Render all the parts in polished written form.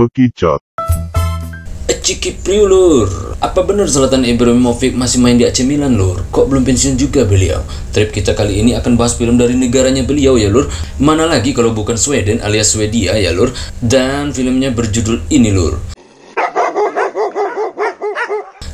Bekicot. Ciki Priu lur, apa benar Zlatan Ibrahimovic masih main di AC Milan lur? Kok belum pensiun juga beliau? Trip kita kali ini akan bahas film dari negaranya beliau ya lur. Mana lagi kalau bukan Sweden alias Swedia ya lur. Dan filmnya berjudul ini lur.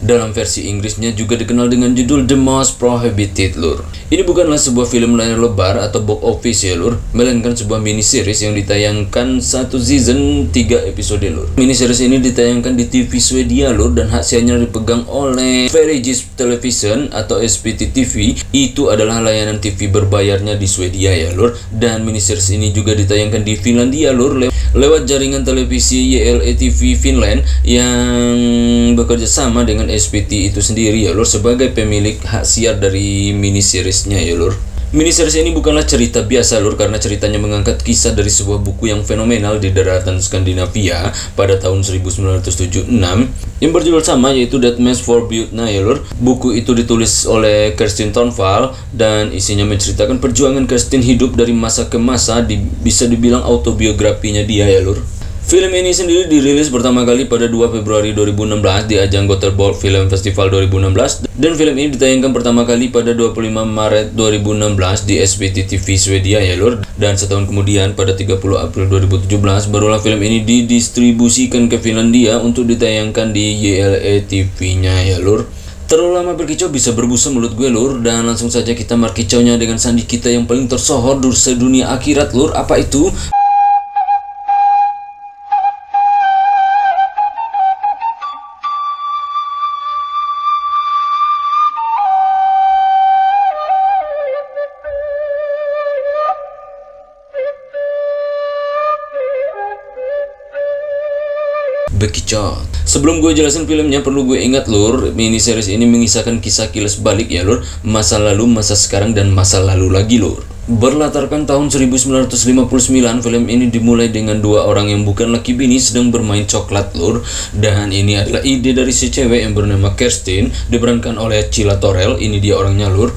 Dalam versi Inggrisnya juga dikenal dengan judul The Most Prohibited lur. Ini bukanlah sebuah film layar lebar atau box office ya lur, melainkan sebuah mini series yang ditayangkan satu season 3 episode lur. Mini series ini ditayangkan di TV Swedia lur, dan hak siarnya dipegang oleh Sveriges Television atau SVT TV. Itu adalah layanan TV berbayarnya di Swedia ya lur. Dan mini series ini juga ditayangkan di Finlandia lur, lewat jaringan televisi YLE TV Finland yang bekerja sama dengan SVT itu sendiri ya lur, sebagai pemilik hak siar dari mini seriesnya ya lur. Mini series ini bukanlah cerita biasa lur, karena ceritanya mengangkat kisah dari sebuah buku yang fenomenal di daratan Skandinavia pada tahun 1976 yang berjudul sama, yaitu That Man's Forbidden ya lur. Buku itu ditulis oleh Kerstin Thornvall dan isinya menceritakan perjuangan Kerstin hidup dari masa ke masa, bisa dibilang autobiografinya dia ya lur. Film ini sendiri dirilis pertama kali pada 2 Februari 2016 di ajang Gothenburg Film Festival 2016, dan film ini ditayangkan pertama kali pada 25 Maret 2016 di SVT TV Swedia ya lur. Dan setahun kemudian pada 30 April 2017 barulah film ini didistribusikan ke Finlandia untuk ditayangkan di YLE TV-nya ya lur. Terlalu lama berkicau bisa berbusa mulut gue lur, dan langsung saja kita markicaunya dengan sandi kita yang paling tersohor di sedunia akhirat lur. Apa itu? Bekicot. Sebelum gue jelasin filmnya, perlu gue ingat lur, mini series ini mengisahkan kisah kilas balik ya lur, masa lalu, masa sekarang, dan masa lalu lagi lur. Berlatarkan tahun 1959, film ini dimulai dengan dua orang yang bukan laki bini sedang bermain coklat lur. Dan ini adalah ide dari si cewek yang bernama Kerstin, diperankan oleh Cilla Torell. Ini dia orangnya lur.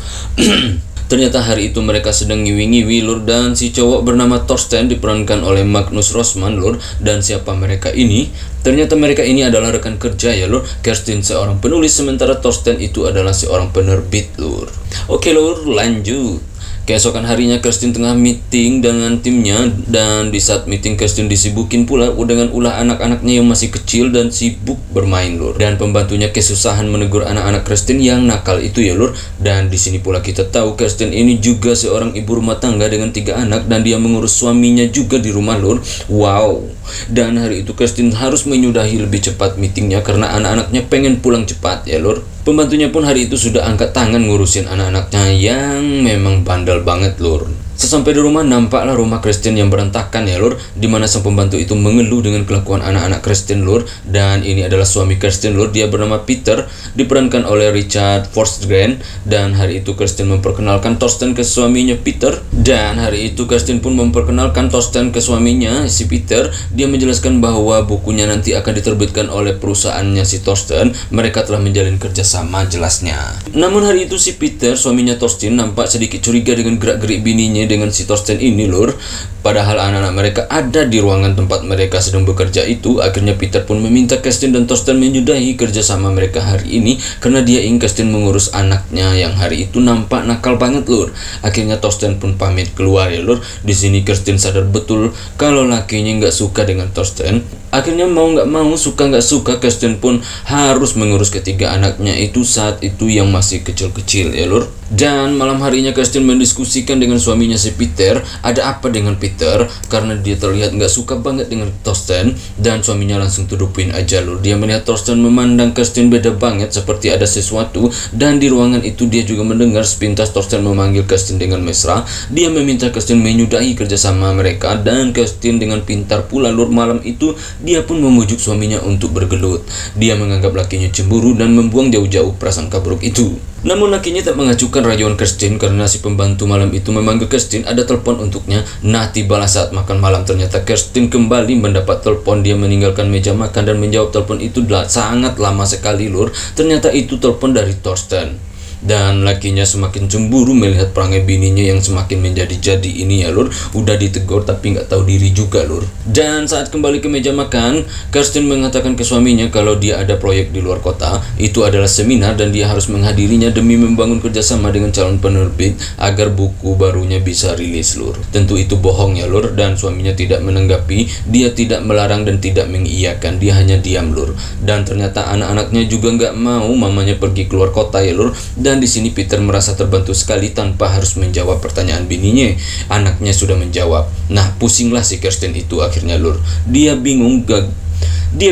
Ternyata hari itu mereka sedang ngiwi-ngiwi lur, dan si cowok bernama Thorsten diperankan oleh Magnus Rosman lur. Dan siapa mereka ini? Ternyata mereka ini adalah rekan kerja ya lur. Kerstin seorang penulis, sementara Thorsten itu adalah seorang penerbit lur. Oke lur, lanjut. Keesokan harinya Kerstin tengah meeting dengan timnya, dan di saat meeting Kerstin disibukin pula dengan ulah anak-anaknya yang masih kecil dan sibuk bermain lur. Dan pembantunya kesusahan menegur anak-anak Kerstin yang nakal itu ya lur. Dan di sini pula kita tahu Kerstin ini juga seorang ibu rumah tangga dengan 3 anak, dan dia mengurus suaminya juga di rumah lur. Wow. Dan hari itu Kerstin harus menyudahi lebih cepat meetingnya karena anak-anaknya pengen pulang cepat ya lur. Pembantunya pun hari itu sudah angkat tangan ngurusin anak-anaknya yang memang bandel banget lur. Sesampai di rumah, nampaklah rumah Kerstin yang berantakan ya lur, dimana sang pembantu itu mengeluh dengan kelakuan anak-anak Kerstin lur. Dan ini adalah suami Kerstin lur, dia bernama Peter, diperankan oleh Richard Forsgren. Dan hari itu Kerstin memperkenalkan Thorsten ke suaminya Peter, dan hari itu Kerstin pun memperkenalkan Thorsten ke suaminya si Peter. Dia menjelaskan bahwa bukunya nanti akan diterbitkan oleh perusahaannya si Thorsten. Mereka telah menjalin kerjasama jelasnya. Namun hari itu si Peter, suaminya Thorsten, nampak sedikit curiga dengan gerak-gerik bininya dengan si Thorsten ini lur. Padahal anak-anak mereka ada di ruangan tempat mereka sedang bekerja itu. Akhirnya Peter pun meminta Kerstin dan Thorsten menyudahi kerjasama mereka hari ini, karena dia ingin Kerstin mengurus anaknya yang hari itu nampak nakal banget lur. Akhirnya Thorsten pun pamit keluar ya lur. Di sini Kerstin sadar betul kalau lakinya nggak suka dengan Thorsten. Akhirnya mau nggak mau, suka nggak suka, Kerstin pun harus mengurus ketiga anaknya itu saat itu yang masih kecil-kecil ya lur. Dan malam harinya Kerstin mendiskusikan dengan suaminya si Peter. Ada apa dengan Peter? Karena dia terlihat nggak suka banget dengan Thorsten, dan suaminya langsung tudupin aja lur. Dia melihat Thorsten memandang Kerstin beda banget, seperti ada sesuatu. Dan di ruangan itu dia juga mendengar sepintas Thorsten memanggil Kerstin dengan mesra. Dia meminta Kerstin menyudahi kerjasama mereka, dan Kerstin dengan pintar pula lur, malam itu dia pun memujuk suaminya untuk bergelut. Dia menganggap lakinya cemburu dan membuang jauh-jauh prasangka buruk itu. Namun lakinya tak mengacukan rayuan Kerstin, karena si pembantu malam itu memanggil Kerstin, ada telepon untuknya. Nah, tibalah saat makan malam. Ternyata Kerstin kembali mendapat telepon. Dia meninggalkan meja makan dan menjawab telepon itu sangat lama sekali lur. Ternyata itu telepon dari Thorsten. Dan lakinya semakin cemburu melihat perangai bininya yang semakin menjadi-jadi ini ya lur. Udah ditegur tapi nggak tahu diri juga lur. Dan saat kembali ke meja makan, Kirsten mengatakan ke suaminya kalau dia ada proyek di luar kota. Itu adalah seminar dan dia harus menghadirinya demi membangun kerjasama dengan calon penerbit agar buku barunya bisa rilis lur. Tentu itu bohong ya lur, dan suaminya tidak menanggapi. Dia tidak melarang dan tidak mengiyakan, dia hanya diam lur. Dan ternyata anak-anaknya juga nggak mau mamanya pergi keluar kota ya lur. Dan di sini Peter merasa terbantu sekali tanpa harus menjawab pertanyaan bininya. Anaknya sudah menjawab. Nah, pusinglah si Kirsten itu akhirnya lur. Dia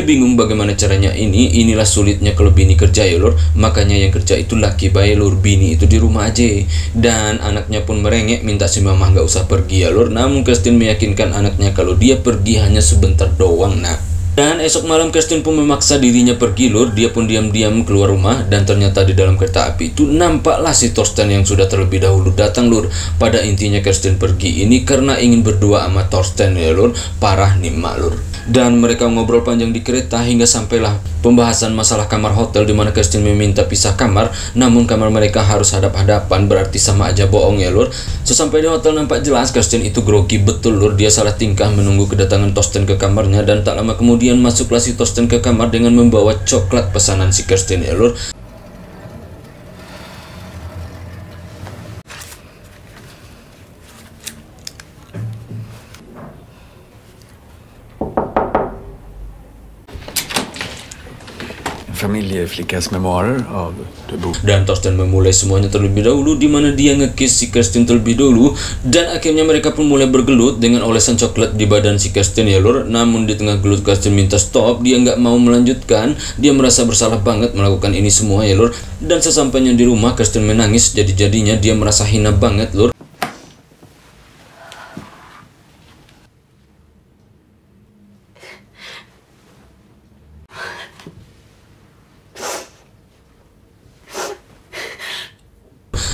bingung bagaimana caranya inilah sulitnya kalau bini kerja ya lur. Makanya yang kerja itu laki bae lur, bini itu di rumah aja. Dan anaknya pun merengek minta si mama nggak usah pergi ya lur. Namun Kirsten meyakinkan anaknya kalau dia pergi hanya sebentar doang nak. Dan esok malam Kirsten pun memaksa dirinya pergi lur. Dia pun diam-diam keluar rumah dan ternyata di dalam kereta api itu nampaklah si Thorsten yang sudah terlebih dahulu datang lur. Pada intinya Kirsten pergi ini karena ingin berdua sama Thorsten ya lur. Parah nih mak lur. Dan mereka ngobrol panjang di kereta hingga sampailah pembahasan masalah kamar hotel di mana Kirsten meminta pisah kamar. Namun kamar mereka harus hadap-hadapan, berarti sama aja bohong ya lur. Sesampai di hotel nampak jelas Kirsten itu grogi betul lur. Dia salah tingkah menunggu kedatangan Thorsten ke kamarnya dan tak lama kemudian masuklah si Thorsten ke kamar dengan membawa coklat pesanan si Kirsten ya lur. Familjeflickas memoarer av de Boer. Dan Thorsten memulai semuanya terlebih dahulu, di mana dia ngekiss si Kirsten terlebih dahulu. Dan akhirnya mereka pun mulai bergelut dengan olesan coklat di badan si Kirsten ya lur. Namun di tengah gelut Kirsten minta stop, dia nggak mau melanjutkan. Dia merasa bersalah banget melakukan ini semua ya lur. Dan sesampainya di rumah Kirsten menangis, jadi-jadinya dia merasa hina banget lur.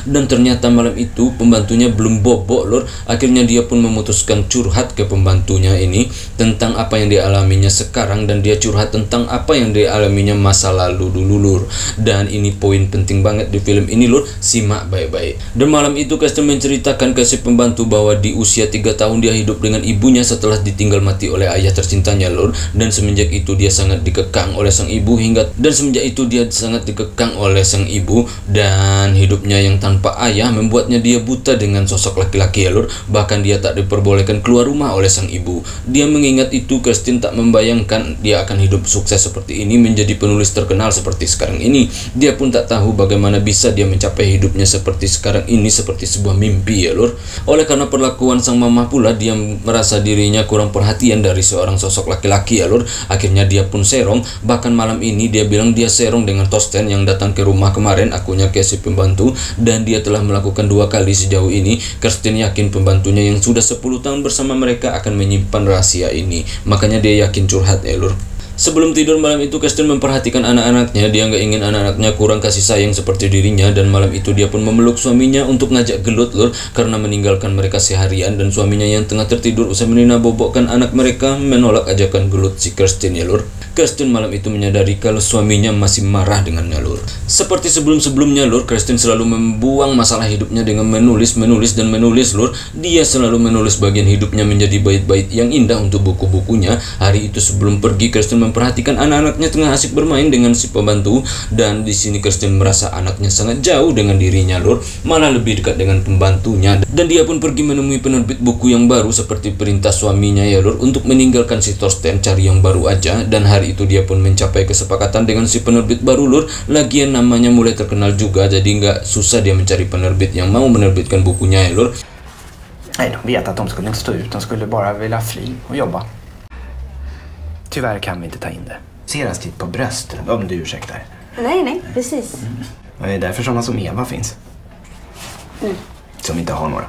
Dan ternyata malam itu pembantunya belum bobok lur. Akhirnya dia pun memutuskan curhat ke pembantunya ini tentang apa yang dialaminya sekarang. Dan dia curhat tentang apa yang dialaminya masa lalu dulu lur. Dan ini poin penting banget di film ini lur. Simak baik-baik. Dan malam itu Kirsten menceritakan ke si pembantu bahwa di usia 3 tahun dia hidup dengan ibunya setelah ditinggal mati oleh ayah tercintanya lur. Dan semenjak itu dia sangat dikekang oleh sang ibu dan hidupnya yang tanpa ayah membuatnya dia buta dengan sosok laki-laki ya lur. Bahkan dia tak diperbolehkan keluar rumah oleh sang ibu. Dia mengingat itu, Kirsten tak membayangkan dia akan hidup sukses seperti ini, menjadi penulis terkenal seperti sekarang ini. Dia pun tak tahu bagaimana bisa dia mencapai hidupnya seperti sekarang ini, seperti sebuah mimpi ya lur. Oleh karena perlakuan sang mama pula, dia merasa dirinya kurang perhatian dari seorang sosok laki-laki ya lur. Akhirnya dia pun serong. Bahkan malam ini dia bilang dia serong dengan Thorsten yang datang ke rumah kemarin, akunya ke si pembantu. Dan dia telah melakukan 2 kali sejauh ini. Kirsten yakin pembantunya yang sudah 10 tahun bersama mereka akan menyimpan rahasia ini. Makanya dia yakin curhat ya lur. Sebelum tidur malam itu Kirsten memperhatikan anak-anaknya. Dia nggak ingin anak-anaknya kurang kasih sayang seperti dirinya. Dan malam itu dia pun memeluk suaminya untuk ngajak gelut lur, karena meninggalkan mereka seharian. Dan suaminya yang tengah tertidur usai menina bobokkan anak mereka menolak ajakan gelut si Kirsten ya lur. Kirsten malam itu menyadari kalau suaminya masih marah dengannya lur. Seperti sebelum-sebelumnya lur, Kirsten selalu membuang masalah hidupnya dengan menulis lur. Dia selalu menulis bagian hidupnya menjadi bait-bait yang indah untuk buku-bukunya. Hari itu sebelum pergi Kirsten memperhatikan anak-anaknya tengah asik bermain dengan si pembantu. Dan di sini Kirsten merasa anaknya sangat jauh dengan dirinya lur, malah lebih dekat dengan pembantunya. Dan dia pun pergi menemui penerbit buku yang baru seperti perintah suaminya ya lur, untuk meninggalkan si Thorsten, cari yang baru aja. Dan hari itu dia pun mencapai kesepakatan dengan si penerbit baru lur. Lagian namanya mulai terkenal juga, jadi nggak susah dia mencari penerbit yang mau menerbitkan bukunya ya lur. Nej, de vet att de skulle inte stå ut. De skulle bara vilja fly och jobba. Tyvärr kan vi inte ta in det. Seras titt på brösten, om du ursäktar. Nej, precis. Det är därför sådana som Eva finns. Som inte har några.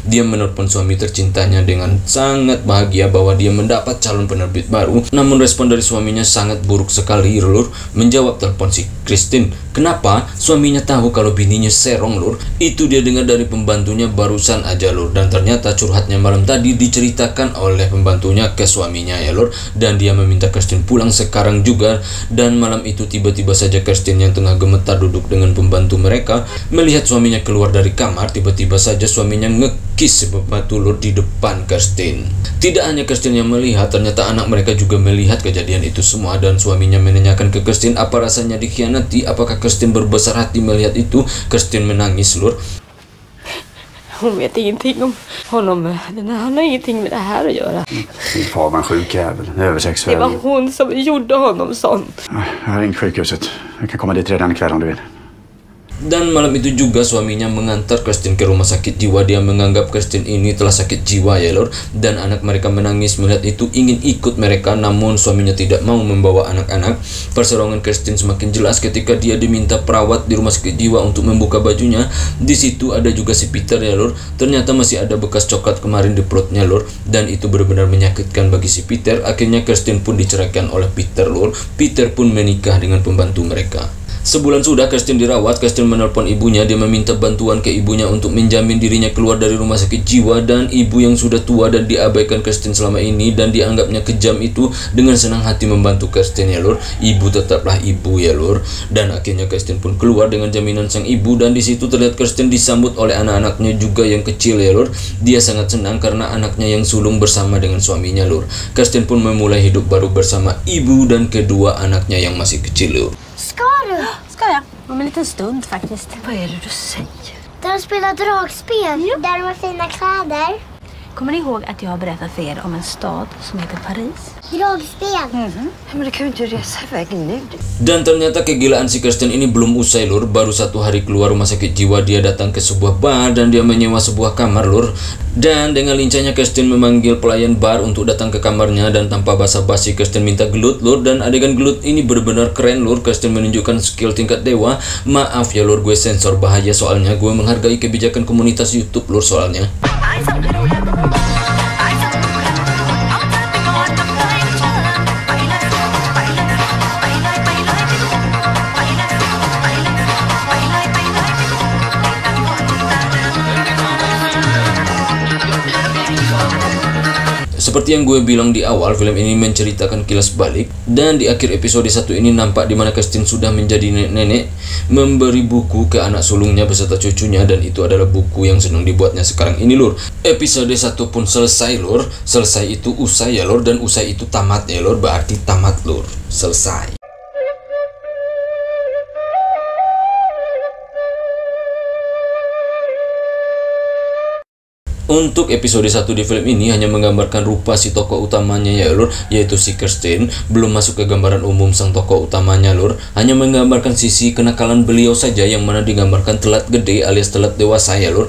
Dia menelpon suami tercintanya dengan sangat bahagia bahwa dia mendapat calon penerbit baru. Namun respon dari suaminya sangat buruk sekali lur. Menjawab telepon si Kirsten Kenapa? Suaminya tahu kalau bininya serong lur. Itu dia dengar dari pembantunya barusan aja lur. Dan ternyata curhatnya malam tadi diceritakan oleh pembantunya ke suaminya ya lur. Dan dia meminta Kirsten pulang sekarang juga. Dan malam itu tiba-tiba saja Kirsten yang tengah gemetar duduk dengan pembantu mereka melihat suaminya keluar dari kamar. Tiba-tiba saja suaminya ngekis batu lur di depan Kirsten. Tidak hanya Kirsten yang melihat, ternyata anak mereka juga melihat kejadian itu semua. Dan suaminya menanyakan ke Kirsten apa rasanya dikhianati, apakah Kirsten berbesar hati melihat itu. Kirsten menangis lur. Hon vet ingenting om honom. Han har ingenting med det här att göra. Min far var en sjuk jävel, översexuell. Det var hon som gjorde honom sån. Jag har ringt sjukhuset. Jag kan komma dit redan ikväll om du vill. Dan malam itu juga suaminya mengantar Kirsten ke rumah sakit jiwa. Dia menganggap Kirsten ini telah sakit jiwa ya lor. Dan anak mereka menangis melihat itu, ingin ikut mereka, namun suaminya tidak mau membawa anak-anak. Perserongan Kirsten semakin jelas ketika dia diminta perawat di rumah sakit jiwa untuk membuka bajunya. Di situ ada juga si Peter ya lor. Ternyata masih ada bekas coklat kemarin di perutnya lor. Dan itu benar-benar menyakitkan bagi si Peter. Akhirnya Kirsten pun diceraikan oleh Peter lor. Peter pun menikah dengan pembantu mereka. Sebulan sudah Kirsten dirawat. Kirsten menelpon ibunya. Dia meminta bantuan ke ibunya untuk menjamin dirinya keluar dari rumah sakit jiwa. Dan ibu yang sudah tua dan diabaikan Kirsten selama ini dan dianggapnya kejam itu dengan senang hati membantu Kirsten ya lor. Ibu tetaplah ibu ya lor. Dan akhirnya Kirsten pun keluar dengan jaminan sang ibu. Dan di situ terlihat Kirsten disambut oleh anak-anaknya juga yang kecil ya lor. Dia sangat senang karena anaknya yang sulung bersama dengan suaminya lor. Kirsten pun memulai hidup baru bersama ibu dan kedua anaknya yang masih kecil lor. Ska jag? Om en liten stund faktiskt. Vad är det du säger? Där de spelar dragspel. Ja. Där de har fina kläder. Kommer ni ihåg att jag har berättat för er om en stad som heter Paris? Dragspel. Men det kan ju inte resa iväg nu. Dan ternyata kegilaan si Kirsten ini belum usai lur. Baru 1 hari keluar rumah sakit jiwa, dia datang ke sebuah bar dan dia menyewa sebuah kamar lur. Dan dengan lincahnya Kirsten memanggil pelayan bar untuk datang ke kamarnya. Dan tanpa basa-basi Kirsten minta gelut lur. Dan adegan gelut ini benar-benar keren lur. Kirsten menunjukkan skill tingkat dewa. Maaf ya lur, gue sensor bahaya soalnya. Gue menghargai kebijakan komunitas YouTube lur soalnya. Seperti yang gue bilang di awal, film ini menceritakan kilas balik. Dan di akhir episode 1 ini nampak dimana Kirsten sudah menjadi nenek, memberi buku ke anak sulungnya beserta cucunya. Dan itu adalah buku yang sedang dibuatnya sekarang ini lur. Episode 1 pun selesai lur. Selesai itu usai ya lur. Dan usai itu tamat ya lur. Berarti tamat lur. Selesai. Untuk episode 1 di film ini hanya menggambarkan rupa si tokoh utamanya ya lur, yaitu si Kirsten. Belum masuk ke gambaran umum sang tokoh utamanya lur. Hanya menggambarkan sisi kenakalan beliau saja, yang mana digambarkan telat gede alias telat dewasa ya lur.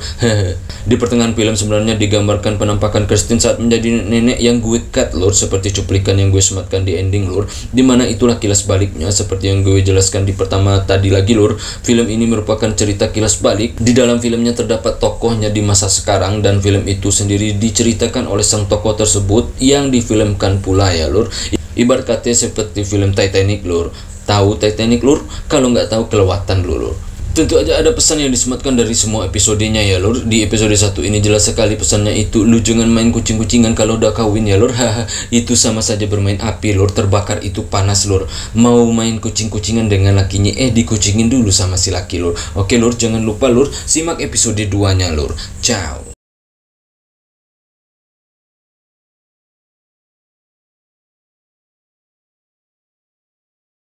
Di pertengahan film sebenarnya digambarkan penampakan Kirsten saat menjadi nenek yang gue cut lur, seperti cuplikan yang gue sematkan di ending lur. Dimana itulah kilas baliknya seperti yang gue jelaskan di pertama tadi lagi lur. Film ini merupakan cerita kilas balik. Di dalam filmnya terdapat tokohnya di masa sekarang, dan film itu sendiri diceritakan oleh sang tokoh tersebut yang difilmkan pula ya lur. Ibarat kata seperti film Titanic lur. Tahu Titanic lur? Kalau nggak tahu kelewatan lur. Tentu aja ada pesan yang disematkan dari semua episodenya ya lur. Di episode 1 ini jelas sekali pesannya itu, lu jangan main kucing-kucingan kalau udah kawin ya lur. Itu sama saja bermain api lur. Terbakar itu panas lur. Mau main kucing-kucingan dengan lakinya, dikucingin dulu sama si laki lur. Oke lur, jangan lupa lur, simak episode 2 nya lur. Ciao.